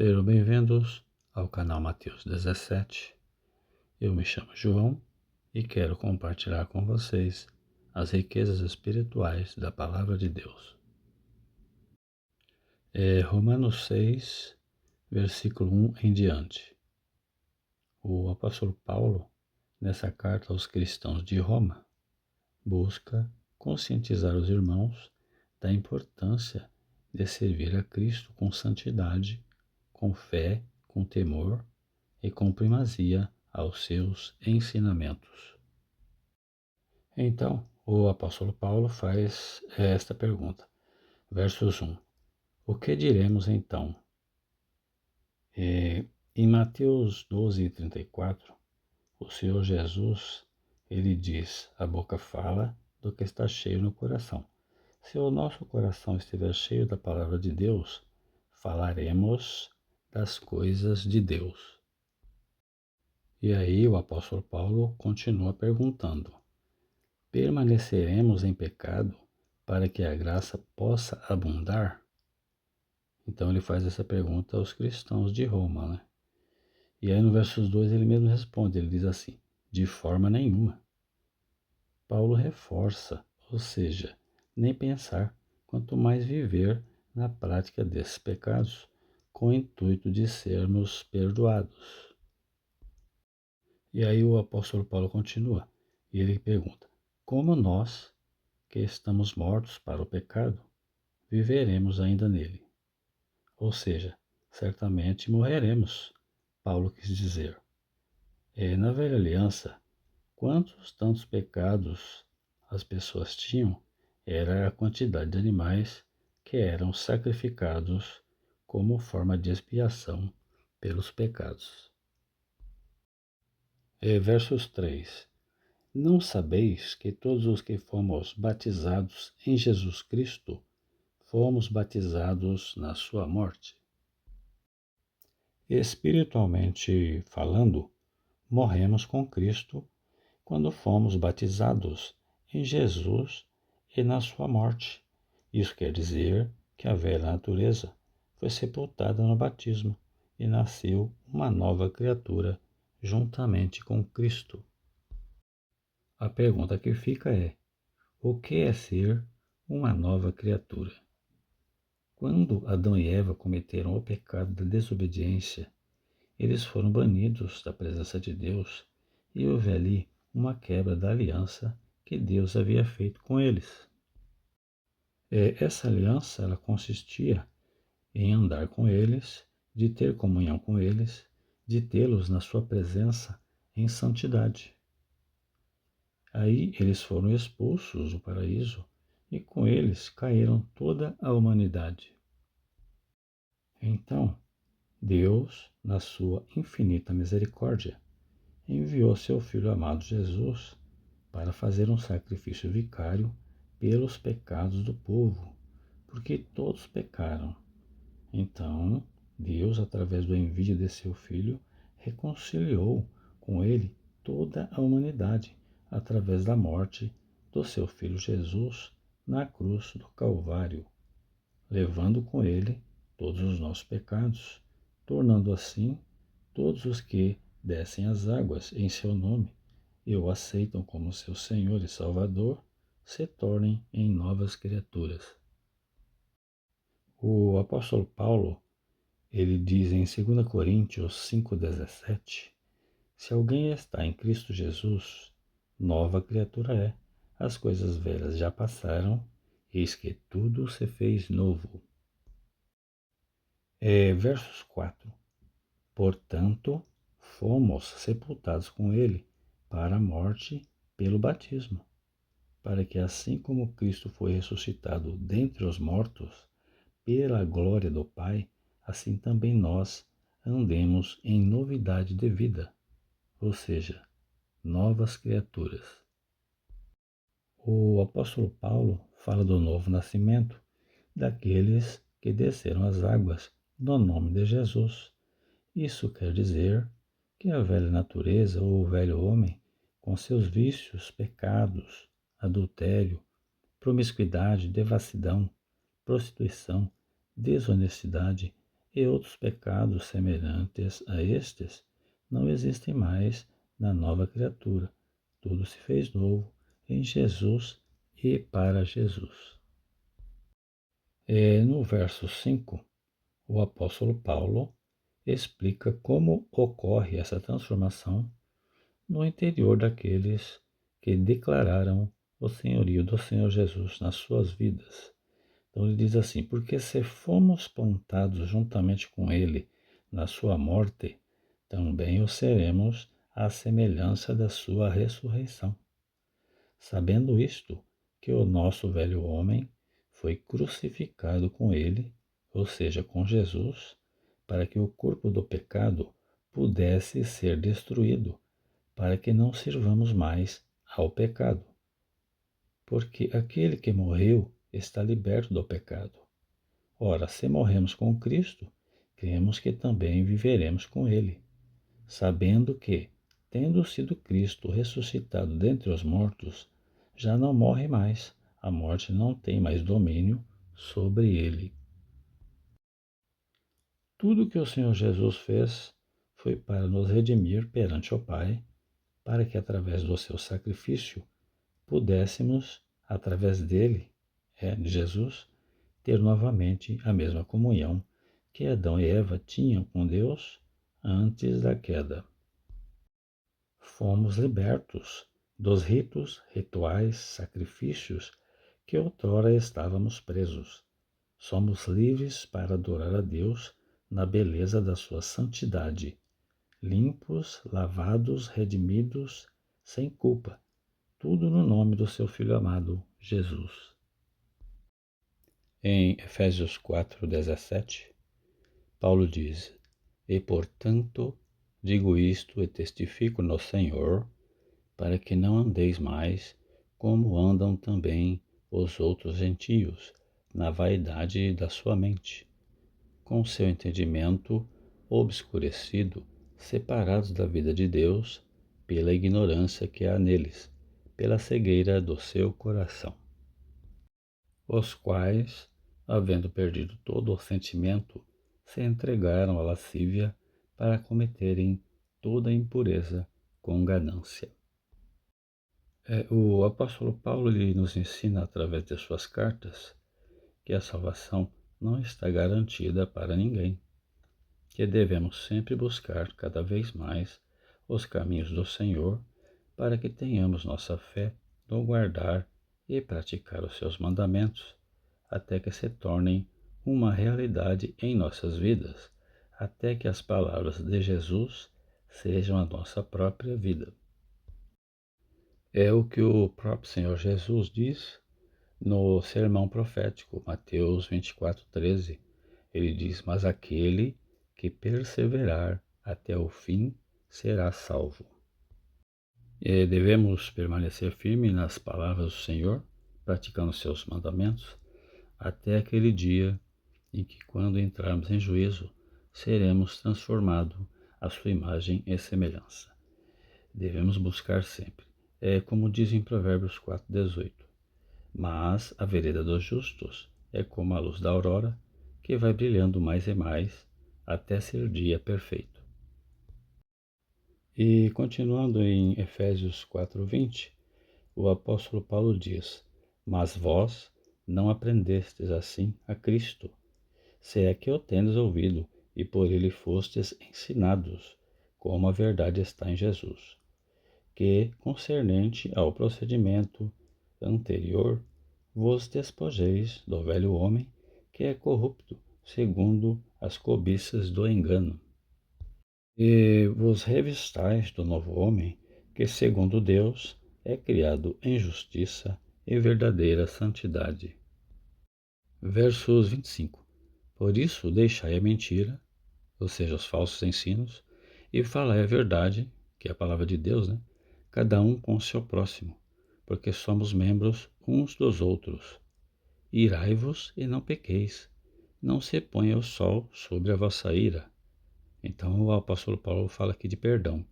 Sejam bem-vindos ao canal Mateus 17. Eu me chamo João e quero compartilhar com vocês as riquezas espirituais da Palavra de Deus. Romanos 6, versículo 1 em diante. O apóstolo Paulo, nessa carta aos cristãos de Roma, busca conscientizar os irmãos da importância de servir a Cristo com santidade, com fé, com temor e com primazia aos seus ensinamentos. Então, o apóstolo Paulo faz esta pergunta, versos 1. O que diremos então? Em Mateus 12:34, o Senhor Jesus, ele diz, a boca fala do que está cheio no coração. Se o nosso coração estiver cheio da palavra de Deus, falaremos das coisas de Deus. E aí o apóstolo Paulo continua perguntando: permaneceremos em pecado para que a graça possa abundar? Então ele faz essa pergunta aos cristãos de Roma, né? E aí no versos 2 ele mesmo responde, ele diz assim: de forma nenhuma. Paulo reforça, ou seja, nem pensar, quanto mais viver na prática desses pecados, com o intuito de sermos perdoados. E aí o apóstolo Paulo continua, e ele pergunta: como nós, que estamos mortos para o pecado, viveremos ainda nele? Ou seja, certamente morreremos, Paulo quis dizer. Na velha aliança, quantos tantos pecados as pessoas tinham era a quantidade de animais que eram sacrificados como forma de expiação pelos pecados. Versos 3. Não sabeis que todos os que fomos batizados em Jesus Cristo, fomos batizados na sua morte? Espiritualmente falando, morremos com Cristo quando fomos batizados em Jesus e na sua morte. Isso quer dizer que a velha natureza foi sepultada no batismo e nasceu uma nova criatura juntamente com Cristo. A pergunta que fica é: o que é ser uma nova criatura? Quando Adão e Eva cometeram o pecado da desobediência, eles foram banidos da presença de Deus e houve ali uma quebra da aliança que Deus havia feito com eles. Essa aliança ela consistia em andar com eles, de ter comunhão com eles, de tê-los na sua presença em santidade. Aí eles foram expulsos do paraíso e com eles caíram toda a humanidade. Então, Deus, na sua infinita misericórdia, enviou seu Filho amado Jesus para fazer um sacrifício vicário pelos pecados do povo, porque todos pecaram. Então, Deus, através do envio de seu Filho, reconciliou com ele toda a humanidade, através da morte do seu Filho Jesus na cruz do Calvário, levando com ele todos os nossos pecados, tornando assim todos os que descem as águas em seu nome e o aceitam como seu Senhor e Salvador, se tornem em novas criaturas. O apóstolo Paulo, ele diz em 2 Coríntios 5,17, se alguém está em Cristo Jesus, nova criatura é. As coisas velhas já passaram, eis que tudo se fez novo. Versos 4. Portanto, fomos sepultados com ele para a morte pelo batismo, para que assim como Cristo foi ressuscitado dentre os mortos, pela glória do Pai, assim também nós andemos em novidade de vida, ou seja, novas criaturas. O apóstolo Paulo fala do novo nascimento daqueles que desceram as águas no nome de Jesus. Isso quer dizer que a velha natureza ou o velho homem, com seus vícios, pecados, adultério, promiscuidade, devassidão, prostituição, desonestidade, e outros pecados semelhantes a estes não existem mais na nova criatura. Tudo se fez novo em Jesus e para Jesus. E no verso 5, o apóstolo Paulo explica como ocorre essa transformação no interior daqueles que declararam o senhorio do Senhor Jesus nas suas vidas. Então ele diz assim: porque se fomos plantados juntamente com ele na sua morte, também o seremos à semelhança da sua ressurreição. Sabendo isto, que o nosso velho homem foi crucificado com ele, ou seja, com Jesus, para que o corpo do pecado pudesse ser destruído, para que não sirvamos mais ao pecado. Porque aquele que morreu está liberto do pecado. Ora, se morremos com Cristo, cremos que também viveremos com Ele, sabendo que, tendo sido Cristo ressuscitado dentre os mortos, já não morre mais, a morte não tem mais domínio sobre ele. Tudo que o Senhor Jesus fez foi para nos redimir perante o Pai, para que através do seu sacrifício pudéssemos, através dele, de Jesus, ter novamente a mesma comunhão que Adão e Eva tinham com Deus antes da queda. Fomos libertos dos ritos, rituais, sacrifícios que outrora estávamos presos. Somos livres para adorar a Deus na beleza da sua santidade, limpos, lavados, redimidos, sem culpa, tudo no nome do seu Filho amado, Jesus. Em Efésios 4:17, Paulo diz: E portanto digo isto e testifico no Senhor, para que não andeis mais como andam também os outros gentios, na vaidade da sua mente, com seu entendimento obscurecido, separados da vida de Deus pela ignorância que há neles, pela cegueira do seu coração, os quais, havendo perdido todo o sentimento, se entregaram à lascívia para cometerem toda impureza com ganância. O apóstolo Paulo ele nos ensina através de suas cartas que a salvação não está garantida para ninguém, que devemos sempre buscar cada vez mais os caminhos do Senhor para que tenhamos nossa fé no guardar e praticar os seus mandamentos, até que se tornem uma realidade em nossas vidas, até que as palavras de Jesus sejam a nossa própria vida. É o que o próprio Senhor Jesus diz no sermão profético, Mateus 24:13. Ele diz: mas aquele que perseverar até o fim será salvo. E devemos permanecer firmes nas palavras do Senhor, praticando seus mandamentos, até aquele dia em que, quando entrarmos em juízo, seremos transformados à sua imagem e semelhança. Devemos buscar sempre. É como diz em Provérbios 4:18. Mas a vereda dos justos é como a luz da aurora, que vai brilhando mais e mais, até ser dia perfeito. E continuando em Efésios 4:20, o apóstolo Paulo diz: mas vós não aprendestes assim a Cristo, se é que o tendes ouvido, e por ele fostes ensinados, como a verdade está em Jesus, que, concernente ao procedimento anterior, vos despojeis do velho homem, que é corrupto, segundo as cobiças do engano, e vos revistais do novo homem, que, segundo Deus, é criado em justiça e verdadeira santidade. Versos 25. Por isso deixai a mentira, ou seja, os falsos ensinos, e falai a verdade, que é a palavra de Deus, cada um com o seu próximo, porque somos membros uns dos outros. Irai-vos e não pequeis, não se ponha o sol sobre a vossa ira. Então o apóstolo Paulo fala aqui de perdão.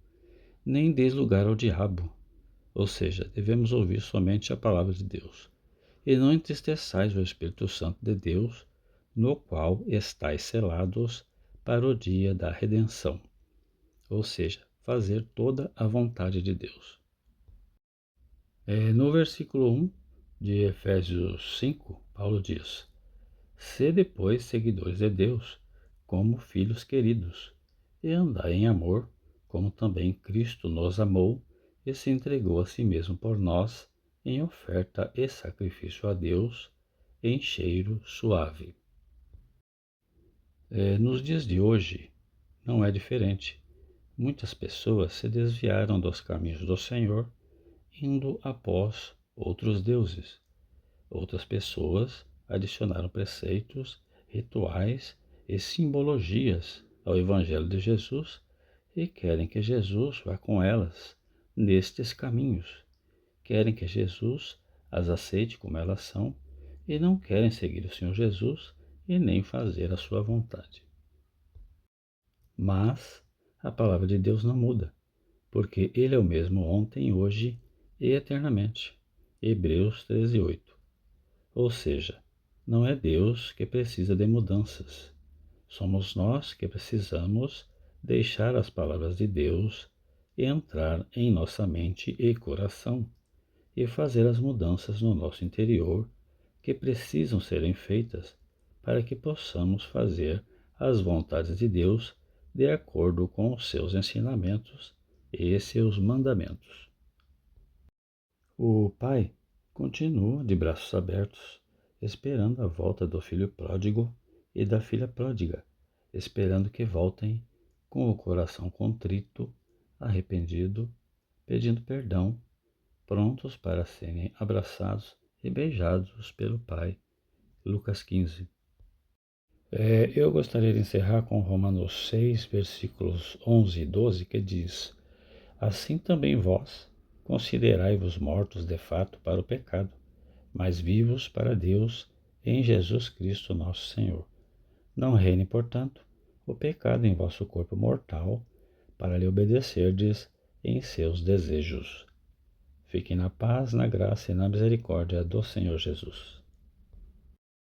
Nem deis lugar ao diabo, ou seja, devemos ouvir somente a palavra de Deus. E não entristeçais o Espírito Santo de Deus, no qual estáis selados para o dia da redenção, ou seja, fazer toda a vontade de Deus. No versículo 1 de Efésios 5, Paulo diz: Sede, pois, seguidores de Deus, como filhos queridos, e andai em amor, como também Cristo nos amou e se entregou a si mesmo por nós, em oferta e sacrifício a Deus, em cheiro suave. Nos dias de hoje, não é diferente. Muitas pessoas se desviaram dos caminhos do Senhor, indo após outros deuses. Outras pessoas adicionaram preceitos, rituais e simbologias ao Evangelho de Jesus e querem que Jesus vá com elas nestes caminhos. Querem que Jesus as aceite como elas são e não querem seguir o Senhor Jesus e nem fazer a sua vontade. Mas a palavra de Deus não muda, porque Ele é o mesmo ontem, hoje e eternamente. Hebreus 13:8. Ou seja, não é Deus que precisa de mudanças. Somos nós que precisamos deixar as palavras de Deus entrar em nossa mente e coração e fazer as mudanças no nosso interior que precisam serem feitas para que possamos fazer as vontades de Deus de acordo com os seus ensinamentos e seus mandamentos. O pai continua de braços abertos, esperando a volta do filho pródigo e da filha pródiga, esperando que voltem com o coração contrito, arrependido, pedindo perdão, prontos para serem abraçados e beijados pelo pai. Lucas 15. Eu gostaria de encerrar com Romanos 6, versículos 11 e 12, que diz: Assim também vós considerai-vos mortos de fato para o pecado, mas vivos para Deus em Jesus Cristo nosso Senhor. Não reine, portanto, o pecado em vosso corpo mortal, para lhe obedecerdes em seus desejos. Fiquem na paz, na graça e na misericórdia do Senhor Jesus.